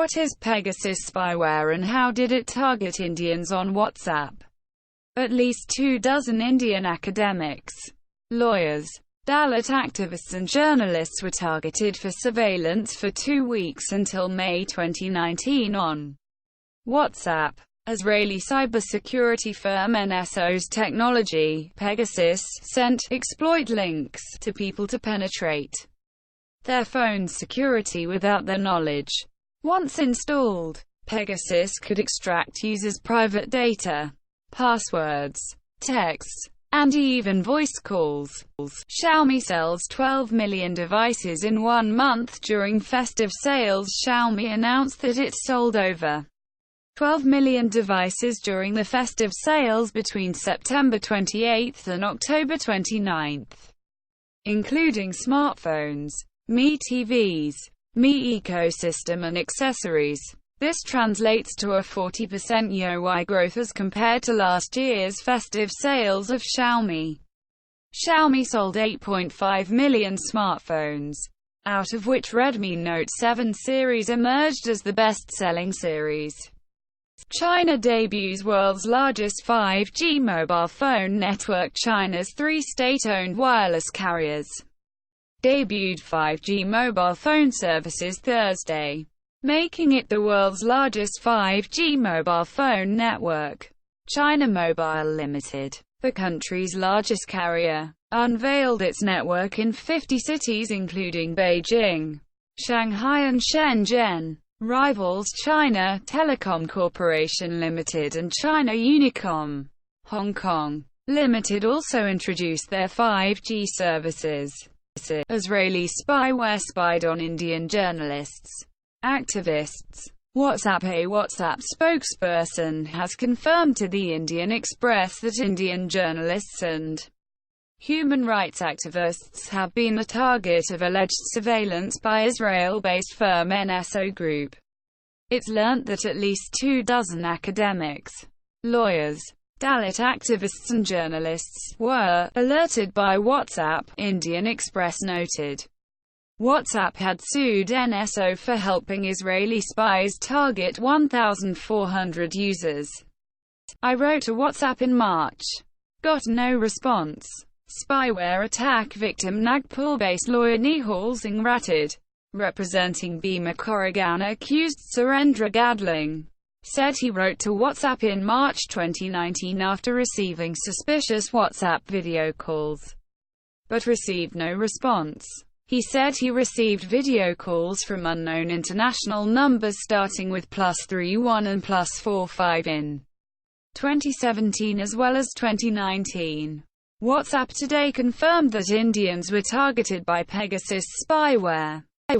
What is Pegasus spyware and how did it target Indians on WhatsApp? At least 24 Indian academics, lawyers, Dalit activists and journalists were targeted for surveillance for 2 weeks until May 2019 on WhatsApp. Israeli cybersecurity firm NSO's technology, Pegasus, sent exploit links to people to penetrate their phone's security without their knowledge. Once installed, Pegasus could extract users' private data, passwords, texts, and even voice calls. Xiaomi sells 12 million devices in 1 month during festive sales. Xiaomi announced that it sold over 12 million devices during the festive sales between September 28 and October 29, including smartphones, Mi TVs, Mi ecosystem and accessories. This translates to a 40% YoY growth as compared to last year's festive sales of Xiaomi. Xiaomi sold 8.5 million smartphones, out of which Redmi Note 7 series emerged as the best-selling series. China debuts world's largest 5G mobile phone network. China's 3 state-owned wireless carriers debuted 5G mobile phone services Thursday, making it the world's largest 5G mobile phone network. China Mobile Ltd, the country's largest carrier, unveiled its network in 50 cities including Beijing, Shanghai and Shenzhen. Rivals China Telecom Corporation Limited and China Unicom, Hong Kong Limited also introduced their 5G services. Israeli spyware spied on Indian journalists, activists. WhatsApp. A WhatsApp spokesperson has confirmed to the Indian Express that Indian journalists and human rights activists have been the target of alleged surveillance by Israel-based firm NSO Group. It's learnt that at least 24 academics, lawyers, Dalit activists and journalists were alerted by WhatsApp, Indian Express noted. WhatsApp had sued NSO for helping Israeli spies target 1,400 users. I wrote to WhatsApp in March. Got no response. Spyware attack victim Nagpur-based lawyer Nihal Singh Ratted, representing Bhima Corrigan accused Surendra Gadling, said he wrote to WhatsApp in March 2019 after receiving suspicious WhatsApp video calls, but received no response. He said he received video calls from unknown international numbers starting with +31 and +45 in 2017 as well as 2019. WhatsApp today confirmed that Indians were targeted by Pegasus spyware.